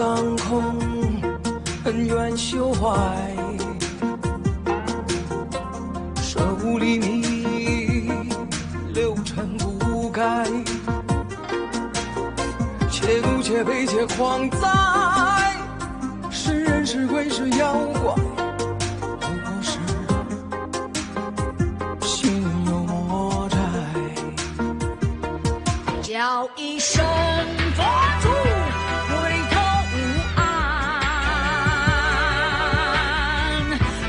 当空，恩怨休怀，舍无厘米，六尘不改，且怒且悲且狂哉，是人是鬼是妖怪，不过是心有魔债。叫一声佛祖，回头无岸，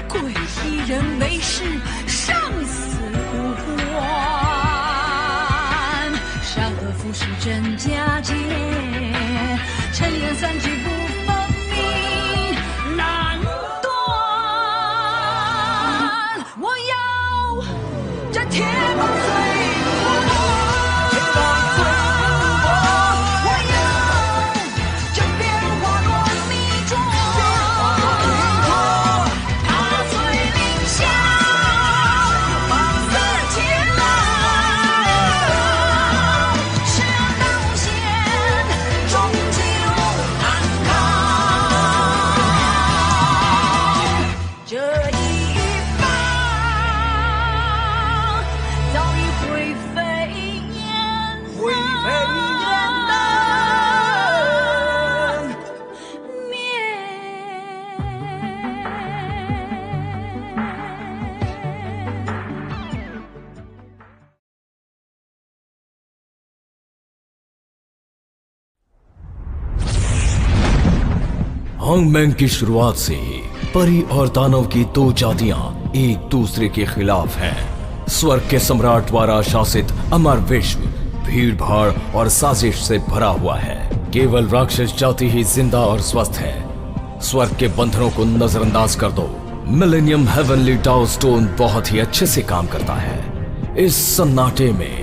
贵一人为师，生死无关。山河浮世真假界，尘缘散聚不分明，难断。我要这铁棒碎骨落，铁棒碎骨落，我要这变化多迷状，踏碎凌霄，放肆天籁，是道险，终究安康。这一棒早已灰飞烟灰飞烟灭。हॉन्गमैंग की शुरुआत से ही परी और दानव की दो जातियां एक दूसरे के खिलाफ हैं। स्वर्ग के सम्राट द्वारा शासित अमर विश्व भीड़ भाड़ और साजिश से भरा हुआ है। केवल राक्षस जाति ही जिंदा और स्वस्थ है। स्वर्ग के बंधनों को नजरअंदाज कर दो। मिलेनियम हेवनली डाउ स्टोन बहुत ही अच्छे से काम करता है। इस सन्नाटे में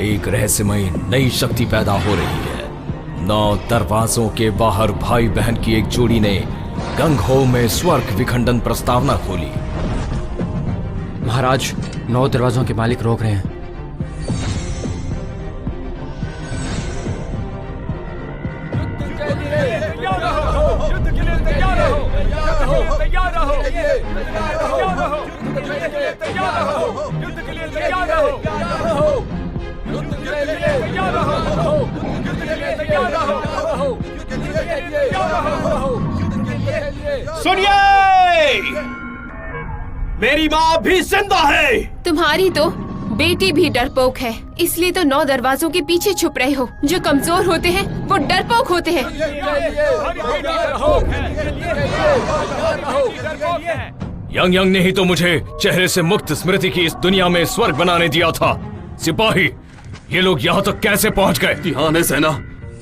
एक रहस्यमयी नई शक्ति पैदा हो रही है। 9 दरवाजों के बाहर भाई बहन की एक जोड़ी ने गंगहो में स्वर्ग विखंडन प्रस्तावना खोली। महाराज, 9 दरवाजों के मालिक रोक रहे हैं। सुनिए, मेरी माँ भी जिंदा है। तुम्हारी तो बेटी भी डरपोक है, इसलिए तो 9 दरवाजों के पीछे छुप रहे हो। जो कमजोर होते हैं वो डरपोक होते हैं। यंग यंग ने ही तो मुझे चेहरे से मुक्त स्मृति की इस दुनिया में स्वर्ग बनाने दिया था। सिपाही, ये लोग यहाँ तक कैसे पहुँच गए? ध्यान है सेना,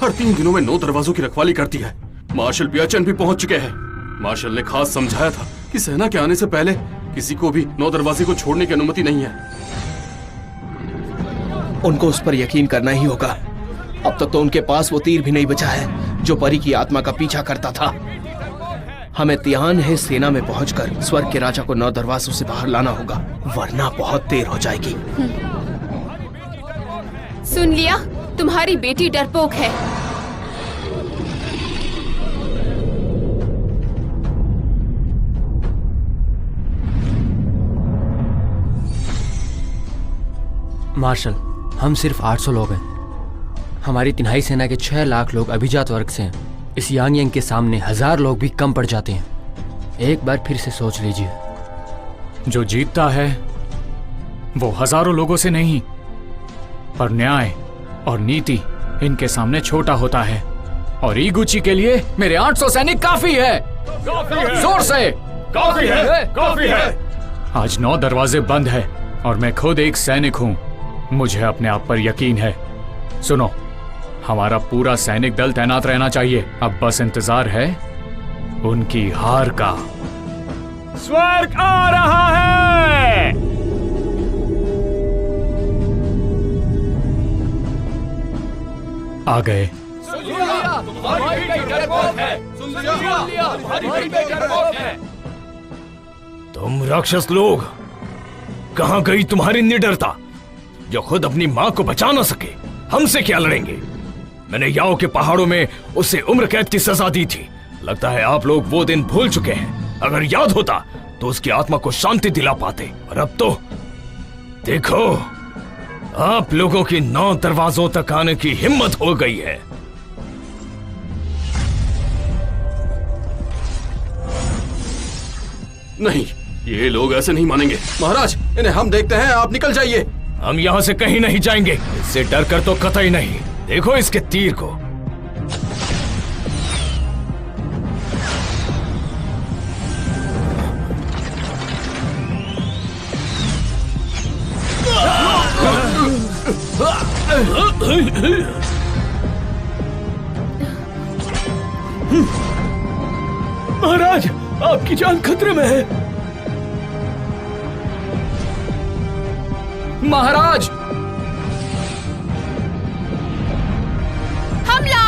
हर 3 दिनों में 9 दरवाजों की रखवाली करती है। मार्शल बियाचन भी पहुंच चुके हैं। मार्शल ने खास समझाया था कि सेना के आने से पहले किसी को भी 9 दरवाजे को छोड़ने की अनुमति नहीं है। उनको उस पर यकीन करना ही होगा। अब तक तो उनके पास वो तीर भी नहीं बचा है जो परी की आत्मा का पीछा करता था। हमें त्यान है सेना में पहुंचकर स्वर्ग के राजा को 9 दरवाजों से बाहर लाना होगा, वरना बहुत देर हो जाएगी। सुन लिया, तुम्हारी बेटी डरपोक है। मार्शल, हम सिर्फ 800 लोग हैं। हमारी 3/2 सेना के 6 लाख लोग अभिजात वर्ग से हैं। इस यांग यांग के सामने 1000 लोग भी कम पड़ जाते हैं। एक बार फिर से सोच लीजिए। जो जीतता है वो हजारों लोगों से नहीं, पर न्याय और नीति इनके सामने छोटा होता है। और ईगुची के लिए मेरे 800 सैनिक काफी है। जोर से काफी है, काफी है। आज 9 दरवाजे बंद है और मैं खुद एक सैनिक हूँ। मुझे अपने आप पर यकीन है। सुनो, हमारा पूरा सैनिक दल तैनात रहना चाहिए। अब बस इंतजार है उनकी हार का। स्वर्ग आ रहा है। आ गए। तुम राक्षस लोग, कहां गई तुम्हारी निडरता? जो खुद अपनी मां को बचा ना सके, हमसे क्या लड़ेंगे? मैंने याओ के पहाड़ों में उसे उम्र कैद की सजा दी थी। लगता है आप लोग वो दिन भूल चुके हैं। अगर याद होता तो उसकी आत्मा को शांति दिला पाते। और अब तो देखो, आप लोगों की 9 दरवाजों तक आने की हिम्मत हो गई है। नहीं, ये लोग ऐसे नहीं मानेंगे। महाराज, इन्हें हम देखते हैं, आप निकल जाइए। हम यहाँ से कहीं नहीं जाएंगे, इससे डर कर तो कतई नहीं। देखो इसके तीर को। महाराज, आपकी जान खतरे में है। महाराज, हमला!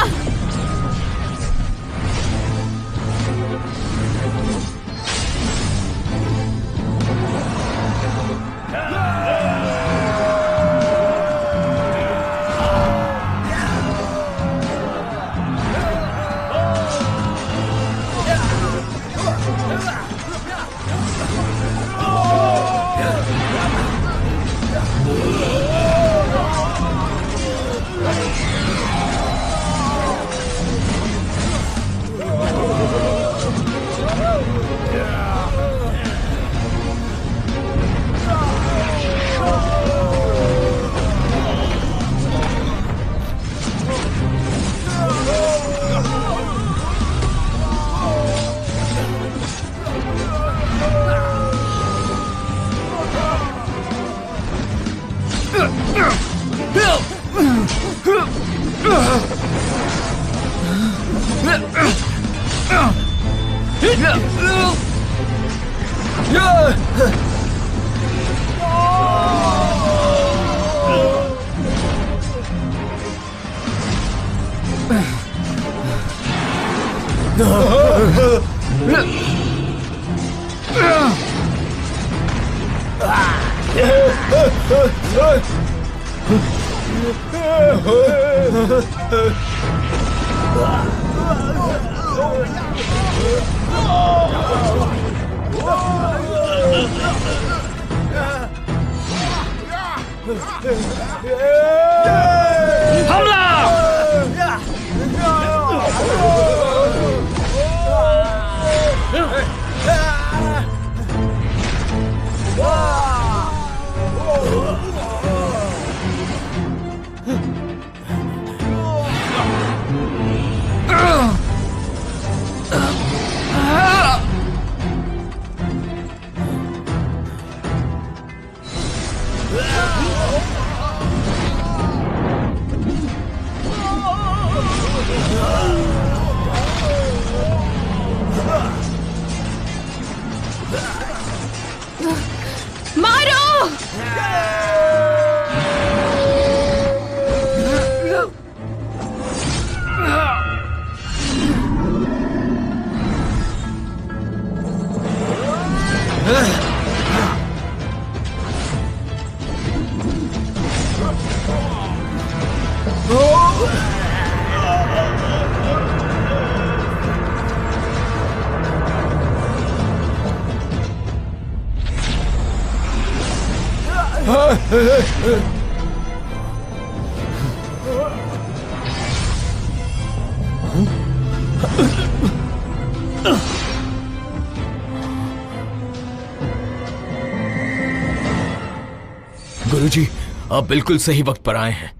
गुरुजी, आप बिल्कुल सही वक्त पर आए हैं।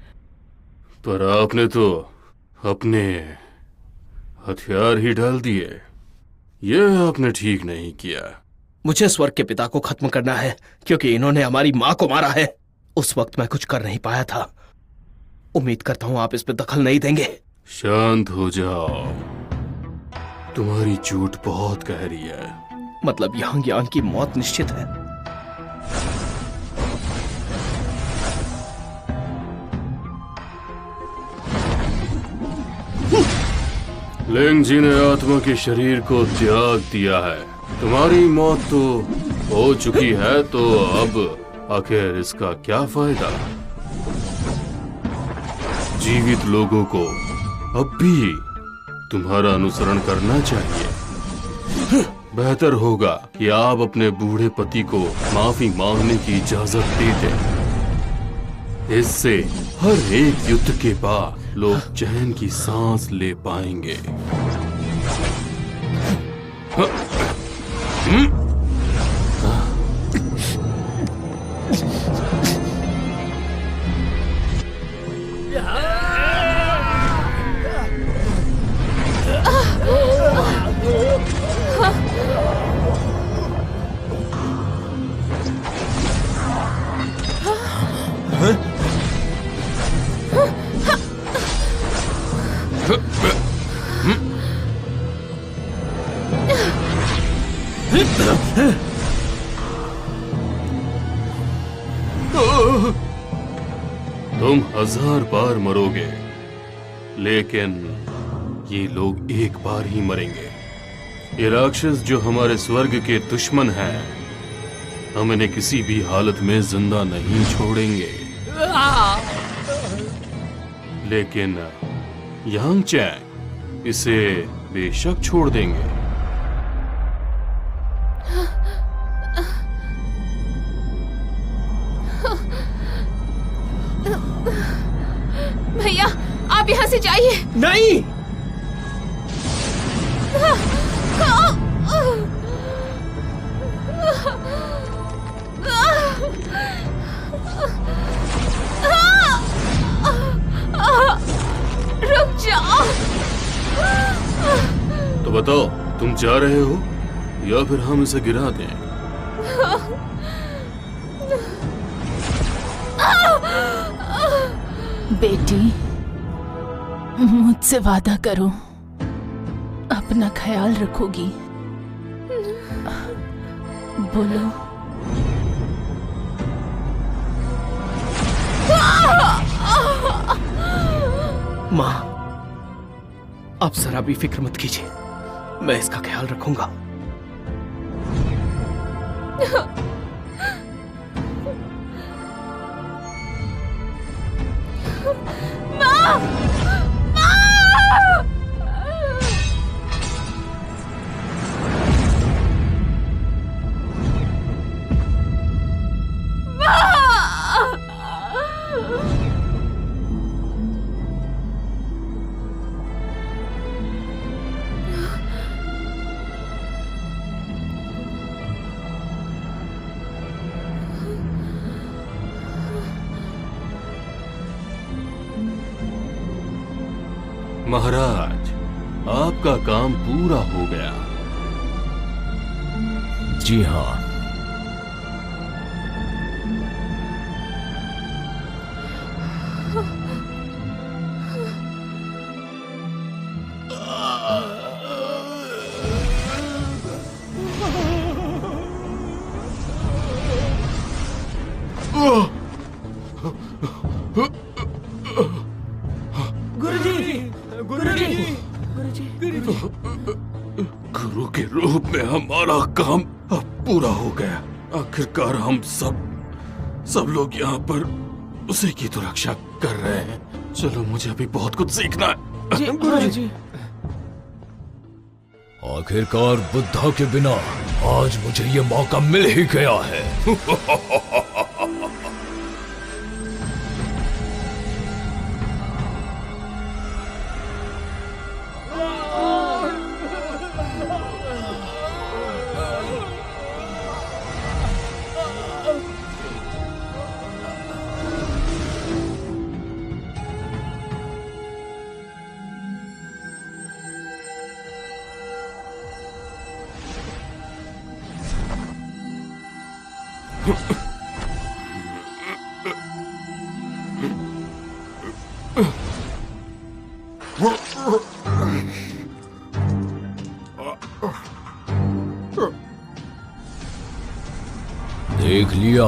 पर आपने तो अपने हथियार ही डाल दिए। यह आपने ठीक नहीं किया। मुझे स्वर्ग के पिता को खत्म करना है, क्योंकि इन्होंने हमारी माँ को मारा है। उस वक्त मैं कुछ कर नहीं पाया था। उम्मीद करता हूँ आप इस पे दखल नहीं देंगे। शांत हो जाओ। तुम्हारी चोट बहुत गहरी है। मतलब यांग यांग की मौत निश्चित है? लिंग जी ने आत्मा के शरीर को त्याग दिया है। तुम्हारी मौत तो हो चुकी है, तो अब आखिर इसका क्या फायदा? जीवित लोगों को अब भी तुम्हारा अनुसरण करना चाहिए। बेहतर होगा कि आप अपने बूढ़े पति को माफी मांगने की इजाजत दे दें। इससे हर एक युद्ध के बाद लोग चैन की सांस ले पाएंगे। तुम 1000 बार मरोगे, लेकिन ये लोग एक बार ही मरेंगे। ये राक्षस जो हमारे स्वर्ग के दुश्मन हैं, हम इन्हें किसी भी हालत में जिंदा नहीं छोड़ेंगे। लेकिन यांग चैंग इसे बेशक छोड़ देंगे। भैया, आप यहाँ से जाइए। नहीं, रुक जाओ। तो बताओ, तुम जा रहे हो या फिर हम इसे गिरा दें? बेटी, मुझसे वादा करो, अपना ख्याल रखोगी। बोलो। माँ, आप जरा भी फिक्र मत कीजिए, मैं इसका ख्याल रखूंगा। महाराज, आपका काम पूरा हो गया। जी हाँ, गुरु के रूप में हमारा काम अब पूरा हो गया। आखिरकार हम सब लोग यहाँ पर उसी की तो रक्षा कर रहे हैं। चलो, मुझे अभी बहुत कुछ सीखना है। गुरुजी। आखिरकार बुद्धा के बिना आज मुझे ये मौका मिल ही गया है। देख लिया,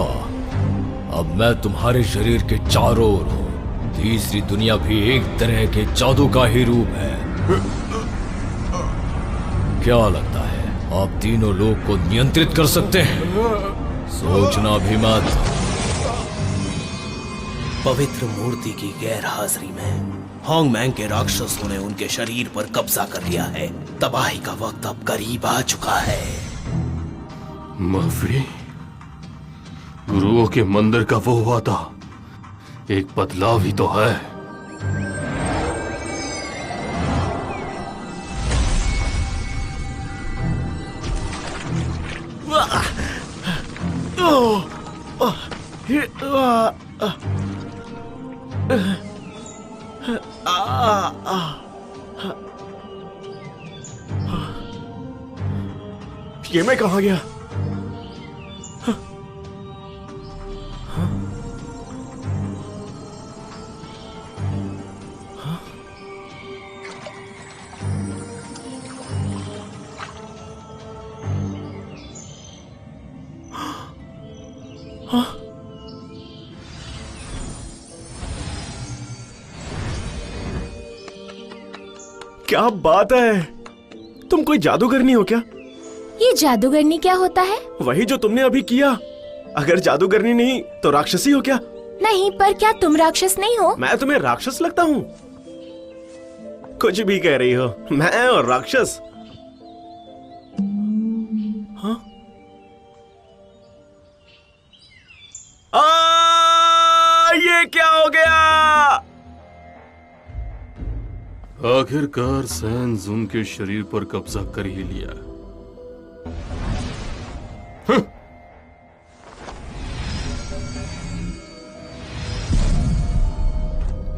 अब मैं तुम्हारे शरीर के चारों ओर हूँ। तीसरी दुनिया भी एक तरह के जादू का ही रूप है। क्या लगता है आप तीनों लोग को नियंत्रित कर सकते हैं? सोचना भी मत। पवित्र मूर्ति की गैर हाजिरी में होंगमैंग के राक्षसों ने उनके शरीर पर कब्जा कर लिया है। तबाही का वक्त अब करीब आ चुका है। माफी, गुरुओं के मंदिर का वो वादा एक बदलाव ही तो है। ये मैं कहाँ गया? क्या बात है, तुम कोई जादूगरनी हो क्या? ये जादूगरनी क्या होता है? वही जो तुमने अभी किया। अगर जादूगरनी नहीं तो राक्षसी हो क्या? नहीं, पर क्या तुम राक्षस नहीं हो? मैं तुम्हें राक्षस लगता हूँ? कुछ भी कह रही हो, मैं और राक्षस? हाँ? ये क्या हो गया? आखिरकार सैन जुन के शरीर पर कब्जा कर ही लिया।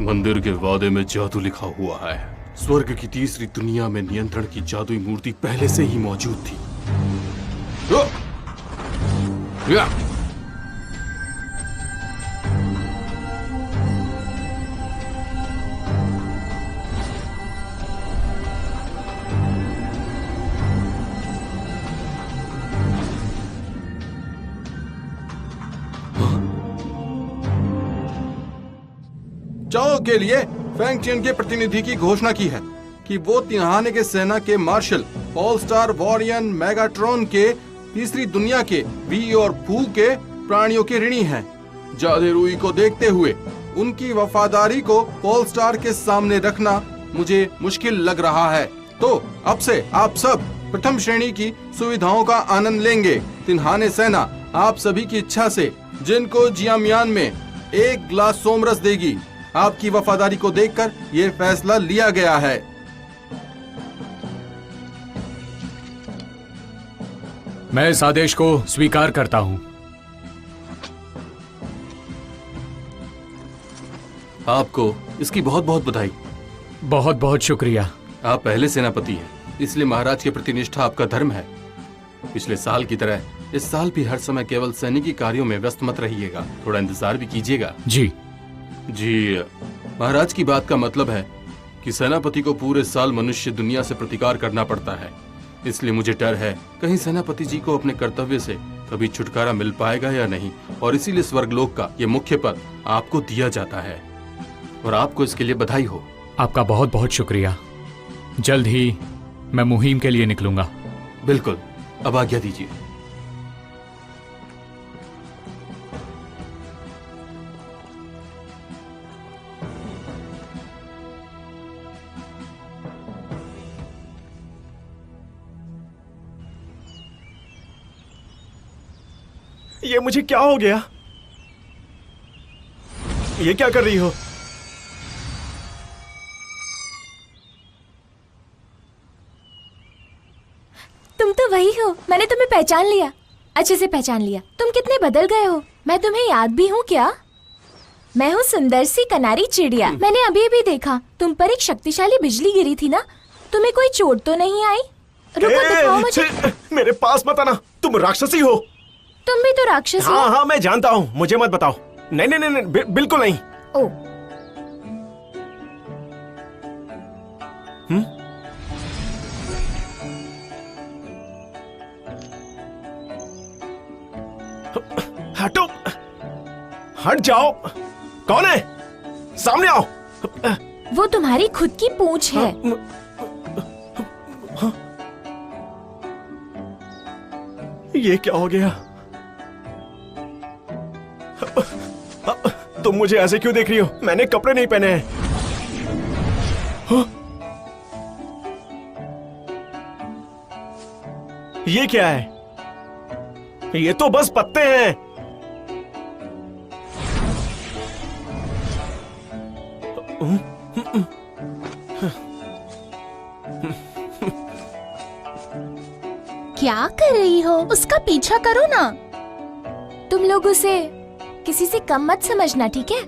मंदिर के वादे में जादू लिखा हुआ है। स्वर्ग की तीसरी दुनिया में नियंत्रण की जादुई मूर्ति पहले से ही मौजूद थी। चाओ के लिए फेंग चेन के प्रतिनिधि की घोषणा की है कि वो तिनहाने के सेना के मार्शल ऑल स्टार वॉरियन मेगाट्रॉन के तीसरी दुनिया के वी और फू के प्राणियों के ऋणी हैं। जादेरुई को देखते हुए उनकी वफादारी को पोल स्टार के सामने रखना मुझे मुश्किल लग रहा है। तो अब से आप सब प्रथम श्रेणी की सुविधाओं का आनंद लेंगे। तिनहाने सेना आप सभी की इच्छा से जिनको जियामियान में 1 गिलास सोमरस देगी। आपकी वफादारी को देखकर ये फैसला लिया गया है। मैं इस आदेश को स्वीकार करता हूं। आपको इसकी बहुत बहुत बधाई। बहुत बहुत शुक्रिया। आप पहले सेनापति हैं, इसलिए महाराज के प्रति निष्ठा आपका धर्म है। पिछले साल की तरह इस साल भी हर समय केवल सैनिकी कार्यों में व्यस्त मत रहिएगा, थोड़ा इंतजार भी कीजिएगा। जी जी, महाराज की बात का मतलब है कि सेनापति को पूरे साल मनुष्य दुनिया से प्रतिकार करना पड़ता है। इसलिए मुझे डर है कहीं सेनापति जी को अपने कर्तव्य से कभी छुटकारा मिल पाएगा या नहीं, और इसीलिए स्वर्गलोक का ये मुख्य पद आपको दिया जाता है और आपको इसके लिए बधाई हो। आपका बहुत बहुत शुक्रिया। जल्द ही मैं मुहिम के लिए निकलूंगा। बिल्कुल, अब आज्ञा दीजिए। ये मुझे क्या हो गया? ये क्या कर रही हो? तुम तो वही हो, मैंने तुम्हें पहचान लिया, अच्छे से पहचान लिया। तुम कितने बदल गए हो, मैं तुम्हें याद भी हूँ क्या? मैं हूँ सुंदर सी कनारी चिड़िया। मैंने अभी अभी देखा, तुम पर एक शक्तिशाली बिजली गिरी थी ना? तुम्हें कोई चोट तो नहीं आई? रुको, दिखाओ मुझे। मेरे पास मत आना, तुम राक्षसी हो। तुम भी तो राक्षस हो। हाँ हाँ, मैं जानता हूँ, मुझे मत बताओ। नहीं नहीं नहीं, बिल्कुल नहीं। ओ, हटो, हट जाओ। कौन है? सामने आओ। वो तुम्हारी खुद की पूंछ है। ये क्या हो गया? तुम मुझे ऐसे क्यों देख रही हो? मैंने कपड़े नहीं पहने हैं। ये क्या है? ये तो बस पत्ते हैं। क्या कर रही हो? उसका पीछा करो ना। तुम लोग उसे किसी से कम मत समझना, ठीक है?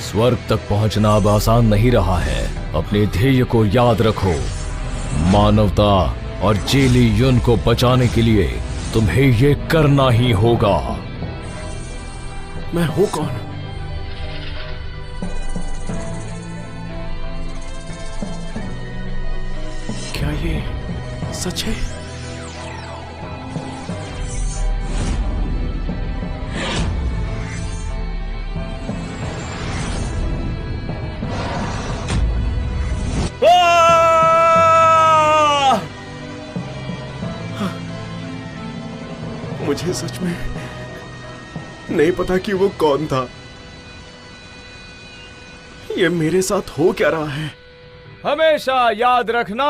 स्वर्ग तक पहुंचना अब आसान नहीं रहा है। अपने ध्येय को याद रखो। मानवता और जेली युन को बचाने के लिए तुम्हें ये करना ही होगा। मैं हूं कौन? क्या ये सच है? मुझे सच में नहीं पता कि वो कौन था। ये मेरे साथ हो क्या रहा है? हमेशा याद रखना,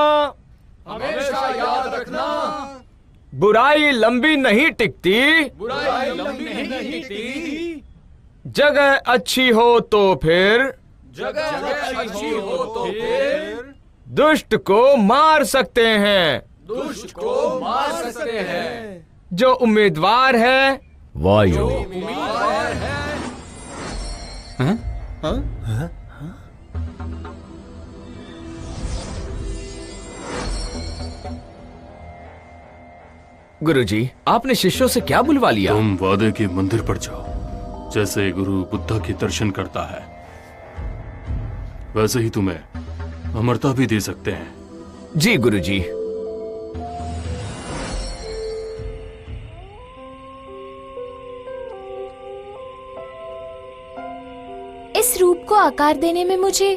बुराई लंबी नहीं टिकती। जगह अच्छी हो तो फिर दुष्ट को मार सकते हैं। जो उम्मीदवार है वायु। गुरुजी, आपने शिष्यों से क्या बुलवा लिया? तुम वादे के मंदिर पर जाओ। जैसे गुरु बुद्धा के दर्शन करता है, वैसे ही तुम्हें अमरता भी दे सकते हैं। जी गुरुजी। इस रूप को आकार देने में मुझे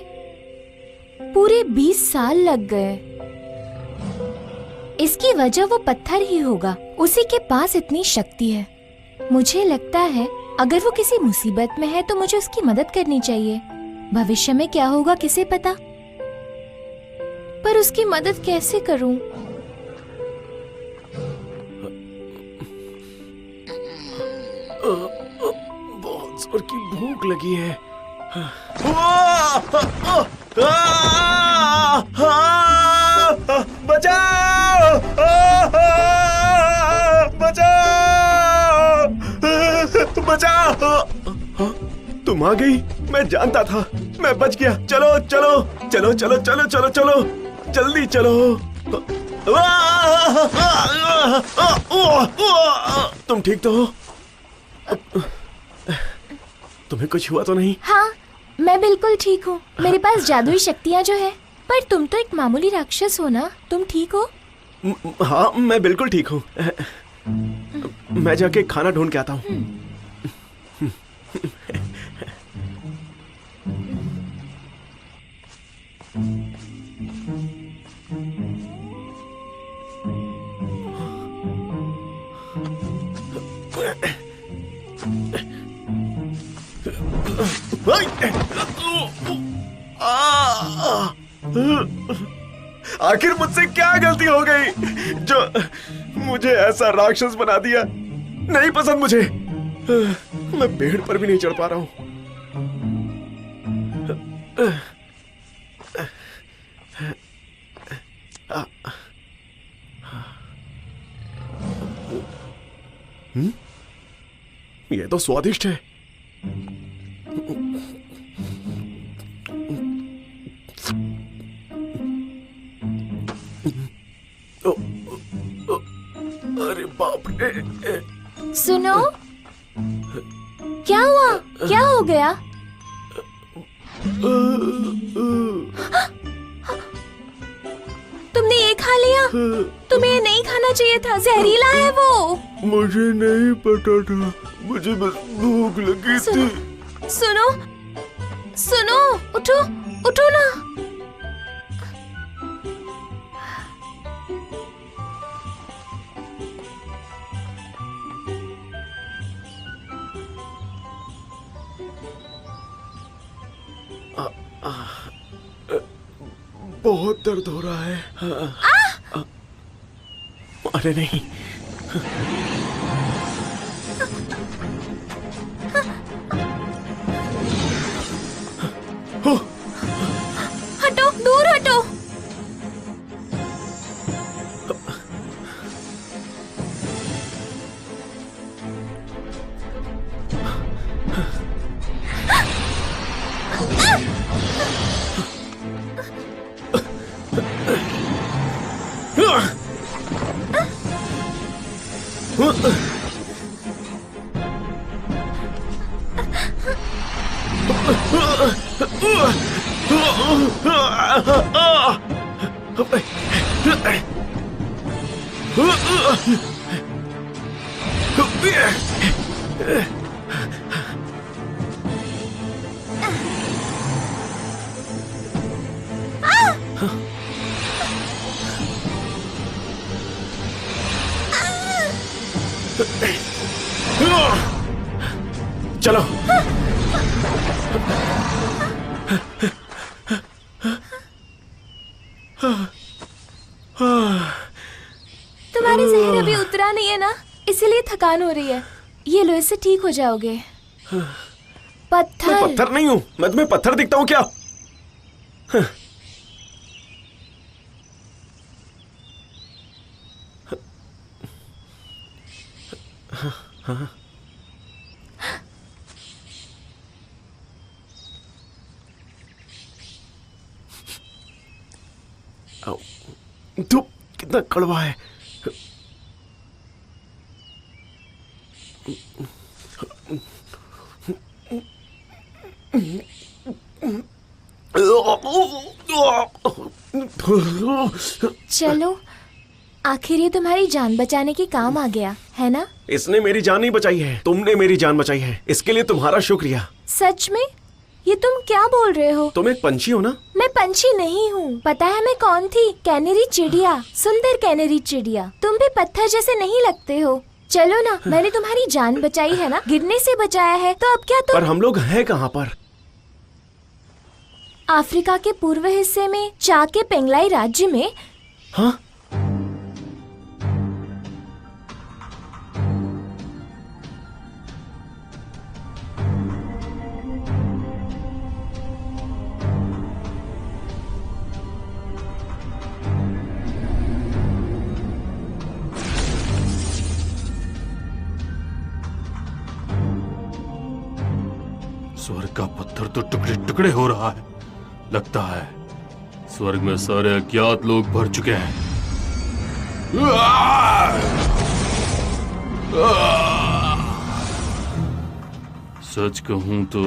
पूरे 20 साल लग गए। इसकी वजह वो पत्थर ही होगा। उसी के पास इतनी शक्ति है। मुझे लगता है अगर वो किसी मुसीबत में है तो मुझे उसकी मदद करनी चाहिए। भविष्य में क्या होगा किसे पता, पर उसकी मदद कैसे करूं? बहुत जोर की भूख लगी है। बचाओ! बचाओ! बचाओ! तुम आ गई। मैं जानता था, मैं बच गया। चलो चलो चलो चलो चलो चलो चलो, जल्दी चलो। तुम ठीक तो हो? तुम्हें कुछ हुआ तो नहीं? हाँ, मैं बिल्कुल ठीक हूँ। मेरे पास जादुई शक्तियाँ जो है। पर तुम तो एक मामूली राक्षस हो ना, तुम ठीक हो? हाँ, मैं बिल्कुल ठीक हूँ। मैं जाके खाना ढूंढ के आता हूँ। आखिर मुझसे क्या गलती हो गई जो मुझे ऐसा राक्षस बना दिया? नहीं पसंद मुझे। मैं पेड़ पर भी नहीं चढ़ पा रहा हूं। ये तो स्वादिष्ट है। अरे बाप रे! सुनो, क्या हुआ? क्या हो गया? तुमने ये खा लिया? तुम्हें ये नहीं खाना चाहिए था, जहरीला है वो। मुझे नहीं पता था, मुझे बस भूख लगी थी। सुनो, सुनो, उठो, उठो ना। बहुत दर्द हो रहा है। अरे नहीं, हटो, दूर हटो। चलो। तुम्हारे जहर अभी उतरा नहीं है ना, इसीलिए थकान हो रही है। ये लो, इससे ठीक हो जाओगे। मैं पत्थर। पत्थर नहीं हूँ। मैं तुम्हें पत्थर दिखता हूँ क्या? धूप कितना कड़वा है। चलो, आखिर ये तुम्हारी जान बचाने के काम आ गया है ना? इसने मेरी जान नहीं बचाई है, तुमने मेरी जान बचाई है। इसके लिए तुम्हारा शुक्रिया। सच में? ये तुम क्या बोल रहे हो? तुम एक पंछी हो ना? मैं पंछी नहीं हूँ। पता है मैं कौन थी? कैनरी चिड़िया, सुंदर कैनरी चिड़िया। तुम भी पत्थर जैसे नहीं लगते हो। चलो ना, मैंने तुम्हारी जान बचाई है ना, गिरने से बचाया है, तो अब क्या तुम? पर हम लोग हैं कहाँ पर? अफ्रीका के पूर्व हिस्से में, चाके पेंगलाई राज्य में। हाँ? स्वर्ग का पत्थर तो टुकड़े टुकड़े हो रहा है। लगता है स्वर्ग में सारे अज्ञात लोग भर चुके हैं। सच कहूं तो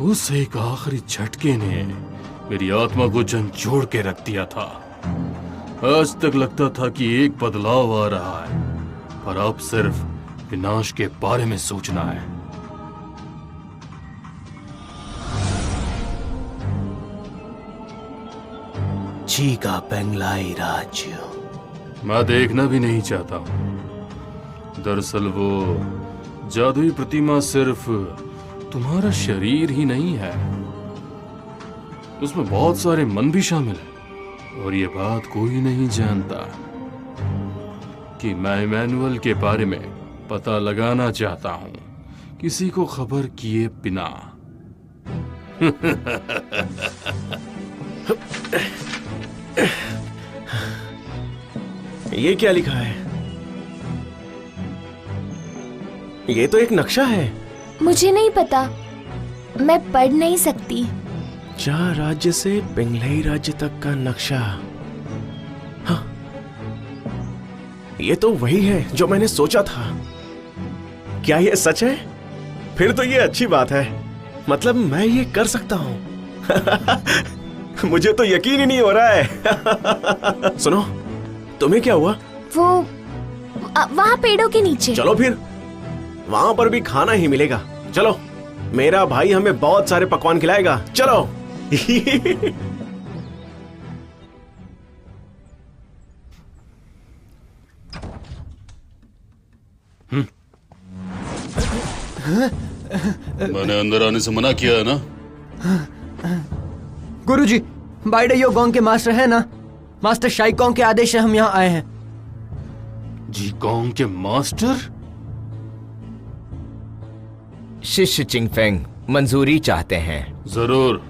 उस एक आखिरी झटके ने मेरी आत्मा को झंझोड़ के रख दिया था। आज तक लगता था कि एक बदलाव आ रहा है, पर अब सिर्फ विनाश के बारे में सोचना है। चीका पेंगलाई राज्य मैं देखना भी नहीं चाहता हूं। दरअसल वो जादुई प्रतिमा सिर्फ तुम्हारा शरीर ही नहीं है, उसमें बहुत सारे मन भी शामिल है। और ये बात कोई नहीं जानता कि मैं इमैनुअल के बारे में पता लगाना चाहता हूं, किसी को खबर किए बिना। ये क्या लिखा है? ये तो एक नक्शा है। मुझे नहीं पता, मैं पढ़ नहीं सकती। चा राज्य से पेंगलाई राज्य तक का नक्शा। हाँ, ये तो वही है जो मैंने सोचा था। क्या ये सच है? फिर तो ये अच्छी बात है। मतलब मैं ये कर सकता हूँ। मुझे तो यकीन ही नहीं हो रहा है। सुनो, तुम्हें क्या हुआ? वो वहाँ पेड़ों के नीचे। चलो फिर, वहां पर भी खाना ही मिलेगा। चलो, मेरा भाई हमें बहुत सारे पकवान खिलाएगा। चलो। मैंने अंदर आने से मना किया है ना? गुरुजी, बाइडे यो गोंग के मास्टर है ना? मास्टर शाइकोंग के आदेश से हम यहाँ आए हैं। जीकोंग के मास्टर? शिष्य चिंगफेंग मंजूरी चाहते हैं। जरूर।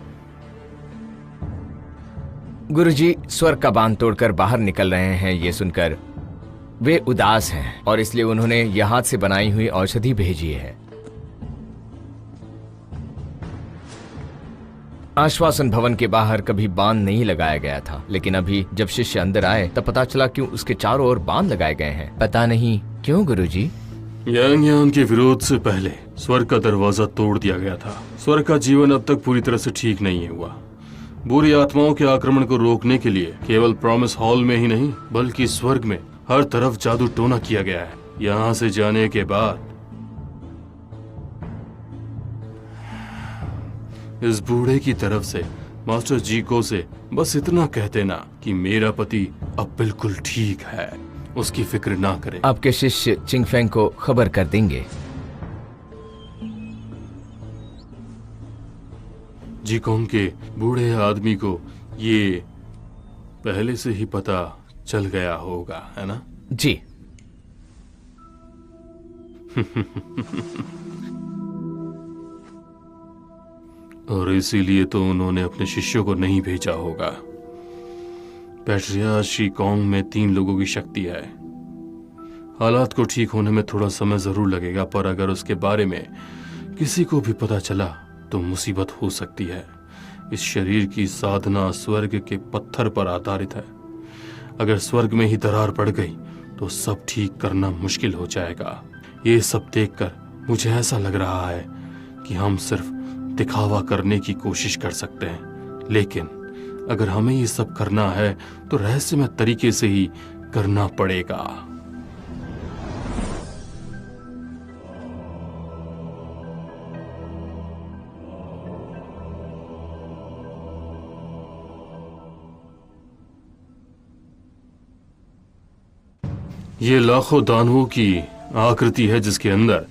गुरुजी स्वर्ग का बांध तोड़कर बाहर निकल रहे हैं, ये सुनकर वे उदास हैं और इसलिए उन्होंने यह हाथ से बनाई हुई औषधि भेजी है। आश्वासन भवन के बाहर कभी बांध नहीं लगाया गया था, लेकिन अभी जब शिष्य अंदर आए तब पता चला क्यों उसके चारों ओर बांध लगाए गए हैं। पता नहीं क्यों गुरुजी। यांग यान के विरोध से पहले स्वर्ग का दरवाजा तोड़ दिया गया था। स्वर्ग का जीवन अब तक पूरी तरह से ठीक नहीं हुआ। बुरी आत्माओं के आक्रमण को रोकने के लिए केवल प्रॉमिस हॉल में ही नहीं बल्कि स्वर्ग में हर तरफ जादू टोना किया गया है। यहाँ से जाने के बाद इस बूढ़े की तरफ से मास्टर जीको से बस इतना कह देना कि मेरा पति अब बिल्कुल ठीक है, उसकी फिक्र ना करें। आपके शिष्य चिंगफेंग को खबर कर देंगे। जीकोंग के बूढ़े आदमी को ये पहले से ही पता चल गया होगा, है ना? जी। और इसीलिए तो उन्होंने अपने शिष्यों को नहीं भेजा होगा। पैट्रिया शीकोंग में 3 लोगों की शक्ति है। हालात को ठीक होने में थोड़ा समय जरूर लगेगा, पर अगर उसके बारे में किसी को भी पता चला तो मुसीबत हो सकती है। इस शरीर की साधना स्वर्ग के पत्थर पर आधारित है। अगर स्वर्ग में ही दरार पड़ गई तो सब ठीक करना मुश्किल हो जाएगा। ये सब देखकर मुझे ऐसा लग रहा है कि हम सिर्फ दिखावा करने की कोशिश कर सकते हैं, लेकिन अगर हमें ये सब करना है तो रहस्यमय तरीके से ही करना पड़ेगा। ये लाखों दानवों की आकृति है जिसके अंदर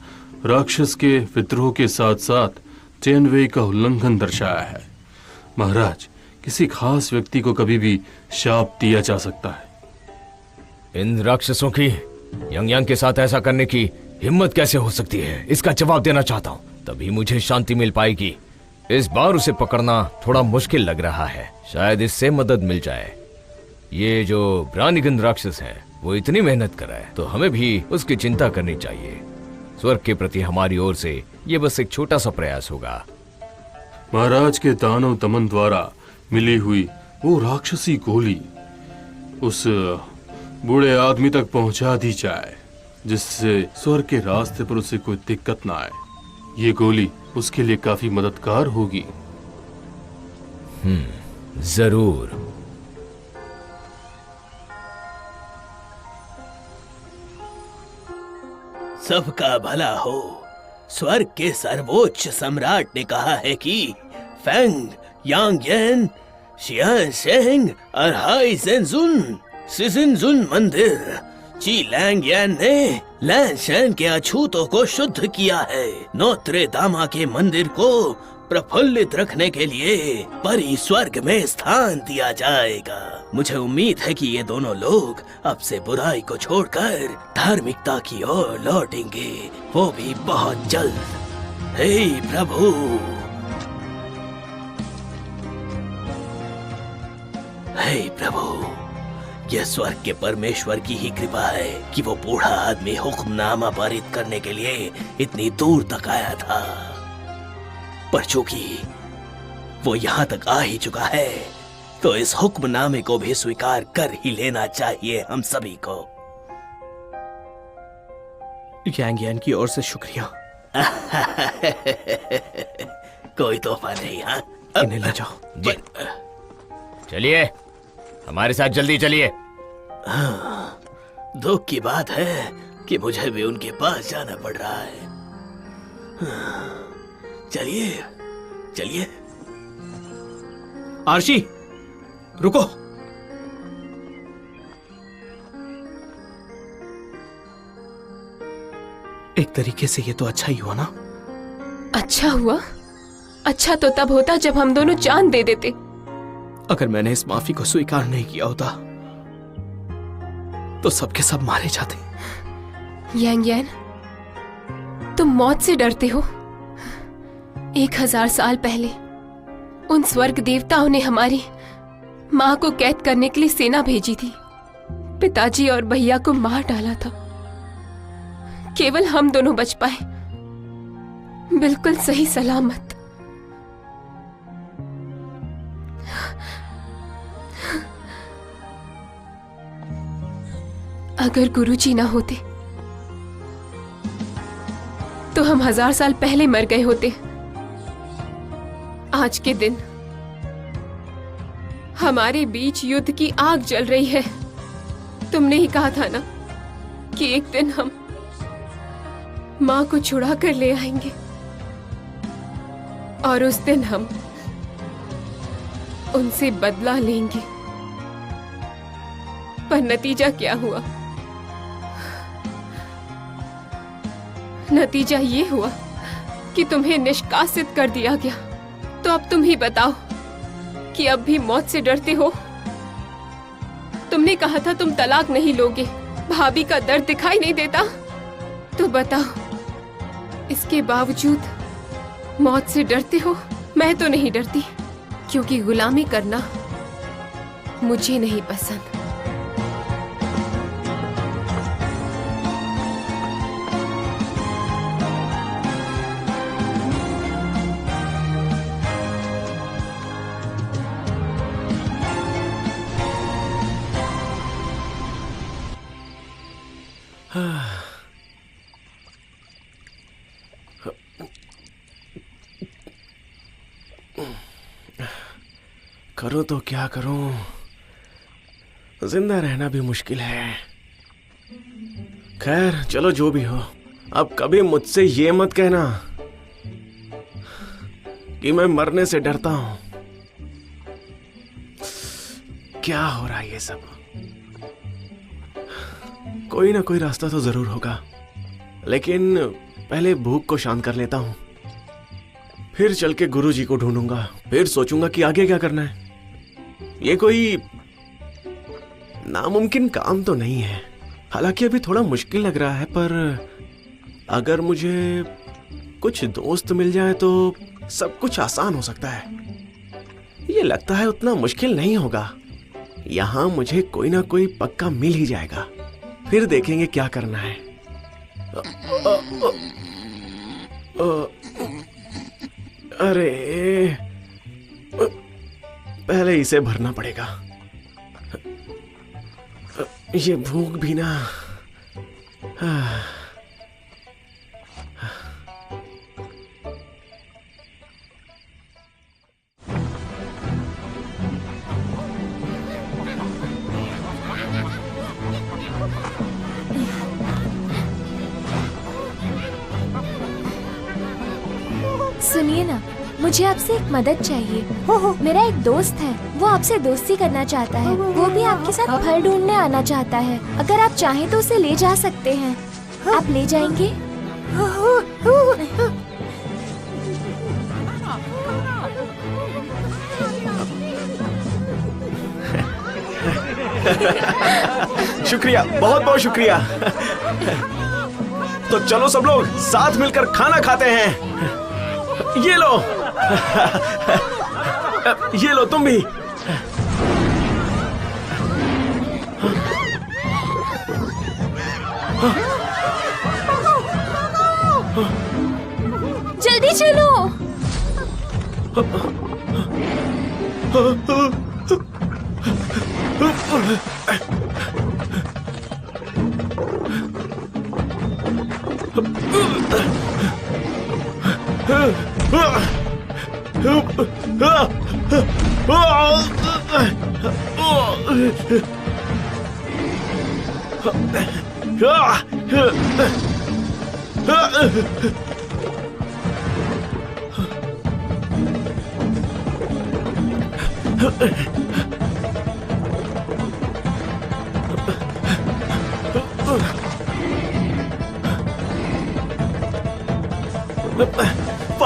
राक्षस के विद्रोह के साथ साथ चेनवे का उल्लंघन दर्शाया है। महाराज, किसी खास व्यक्ति को कभी भी शाप दिया जा सकता है। इन राक्षसों की यांग के साथ ऐसा करने की हिम्मत कैसे हो सकती है, इसका जवाब देना चाहता हूँ, तभी मुझे शांति मिल पाएगी। इस बार उसे पकड़ना थोड़ा मुश्किल लग रहा है, शायद इससे मदद मिल जाए। ये जो ब्रानिगन राक्षस है वो इतनी मेहनत कर रहा है तो हमें भी उसकी चिंता करनी चाहिए। स्वर्ग के प्रति हमारी ओर से ये बस एक छोटा सा प्रयास होगा। महाराज के दानव दमन द्वारा मिली हुई वो राक्षसी गोली उस बूढ़े आदमी तक पहुंचा दी जाए, जिससे स्वर्ग के रास्ते पर उसे कोई दिक्कत ना आए। ये गोली उसके लिए काफी मददगार होगी। जरूर। सबका भला हो। स्वर्ग के सर्वोच्च सम्राट ने कहा है कि फेंग, यांगयन, शियानशेंग और हाई जेनजुन सिजिनजुन मंदिर ची लैंगयन ने लैनशेन के अछूतों को शुद्ध किया है। नोत्रे दामा के मंदिर को प्रफुल्लित रखने के लिए परी स्वर्ग में स्थान दिया जाएगा। मुझे उम्मीद है कि ये दोनों लोग अब से बुराई को छोड़कर धार्मिकता की ओर लौटेंगे, वो भी बहुत जल्द। हे प्रभु, हे प्रभु, यह स्वर्ग के परमेश्वर की ही कृपा है कि वो बूढ़ा आदमी हुक्मनामा पारित करने के लिए इतनी दूर तक आया था। पर चूंकि वो यहाँ तक आ ही चुका है तो इस हुक्मनामे को भी स्वीकार कर ही लेना चाहिए हम सभी को। यांगयान की ओर से शुक्रिया। कोई तोहफा नहीं। हाँ, इन्हें ले जाओ। जी चलिए, हमारे साथ जल्दी चलिए। हाँ, दुख की बात है कि मुझे भी उनके पास जाना पड़ रहा है। चलिए चलिए। आर्शी, रुको। एक तरीके से ये तो अच्छा ही हुआ ना अच्छा हुआ। अच्छा तो तब होता जब हम दोनों जान दे देते। अगर मैंने इस माफी को स्वीकार नहीं किया होता तो सबके सब मारे जाते। यांग यान, तुम मौत से डरते हो। 1000 साल पहले उन स्वर्ग देवताओं ने हमारी माँ को कैद करने के लिए सेना भेजी थी। पिताजी और भैया को मार डाला था। केवल हम दोनों बच पाए, बिल्कुल सही सलामत। अगर गुरुजी ना होते तो हम 1000 साल पहले मर गए होते। आज के दिन हमारे बीच युद्ध की आग जल रही है। तुमने ही कहा था ना कि एक दिन हम माँ को छुड़ा कर ले आएंगे, और उस दिन हम उनसे बदला लेंगे। पर नतीजा क्या हुआ? नतीजा ये हुआ कि तुम्हें निष्कासित कर दिया गया। तो अब तुम ही बताओ कि अब भी मौत से डरते हो? तुमने कहा था तुम तलाक नहीं लोगे। भाभी का दर्द दिखाई नहीं देता? तो बताओ, इसके बावजूद मौत से डरते हो? मैं तो नहीं डरती, क्योंकि गुलामी करना मुझे नहीं पसंद। करूं तो क्या करूं, जिंदा रहना भी मुश्किल है। खैर चलो, जो भी हो, अब कभी मुझसे ये मत कहना कि मैं मरने से डरता हूं। क्या हो रहा है ये सब? कोई ना कोई रास्ता तो जरूर होगा, लेकिन पहले भूख को शांत कर लेता हूं, फिर चल के गुरुजी को ढूंढूंगा, फिर सोचूंगा कि आगे क्या करना है। ये कोई नामुमकिन काम तो नहीं है, हालांकि अभी थोड़ा मुश्किल लग रहा है, पर अगर मुझे कुछ दोस्त मिल जाए तो सब कुछ आसान हो सकता है। ये लगता है उतना मुश्किल नहीं होगा। यहां मुझे कोई ना कोई पक्का मिल ही जाएगा, फिर देखेंगे क्या करना है। अरे पहले इसे भरना पड़ेगा। ये भूख भी ना। सुनिए ना, मुझे आपसे एक मदद चाहिए। मेरा एक दोस्त है, वो आपसे दोस्ती करना चाहता है। वो भी आपके साथ फल ढूंढने आना चाहता है। अगर आप चाहें तो उसे ले जा सकते हैं। आप ले जाएंगे? शुक्रिया, बहुत बहुत शुक्रिया। तो चलो सब लोग साथ मिलकर खाना खाते हैं। ये लो, ये लो तुम भी। जल्दी चलो।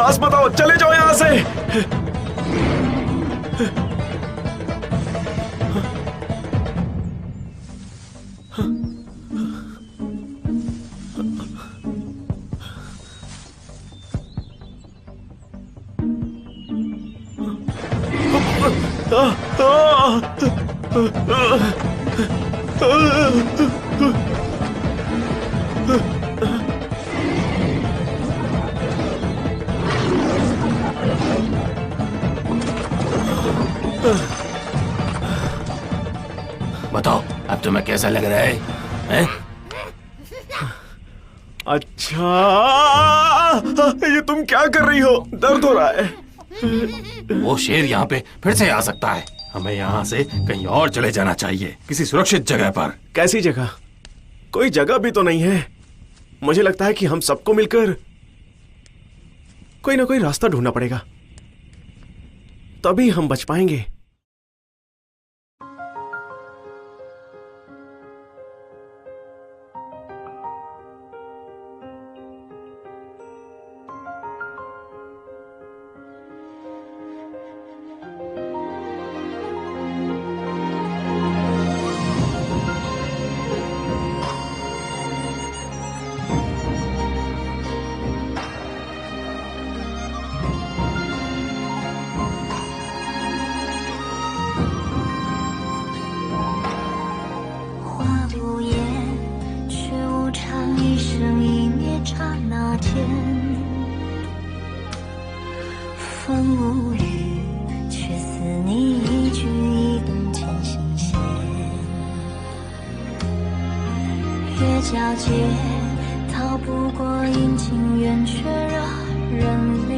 पास मत आओ, चले जाओ यहाँ से। बताओ अब तुम्हें कैसा लग रहा है, हैं? अच्छा, ये तुम क्या कर रही हो? दर्द हो रहा है। वो शेर यहाँ पे फिर से आ सकता है। हमें यहाँ से कहीं और चले जाना चाहिए, किसी सुरक्षित जगह पर। कैसी जगह? कोई जगह भी तो नहीं है। मुझे लगता है कि हम सबको मिलकर कोई ना कोई रास्ता ढूंढना पड़ेगा, तभी हम बच पाएंगे।皎洁，逃不过阴晴圆缺惹人怜。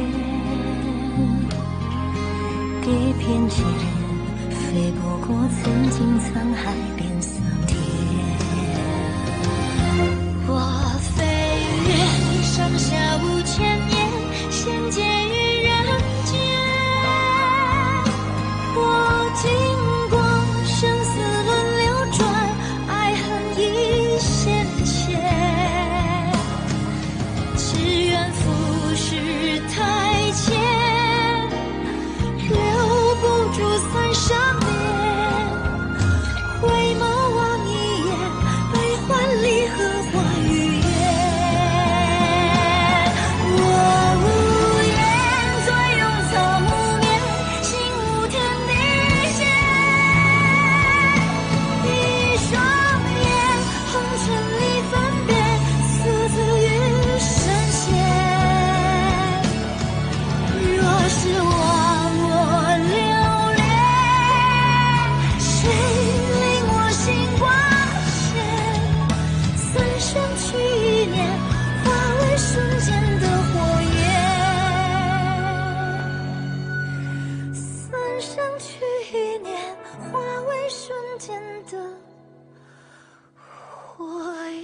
蝶翩跹，飞不过曾经沧海变桑田。我飞越上下五千年，仙界于人间。我经过生死轮流转，爱恨一线牵。只愿浮世太浅，留不住三生恋。回眸望一眼，悲欢离合化语言。我无言，醉拥草木眠，心无天地间。一双眼，红尘里分别，死自于神仙。若是忘我留恋，谁令我心光线？三生去一念，化为瞬间的火焰。三生去一念，化为瞬间的火焰。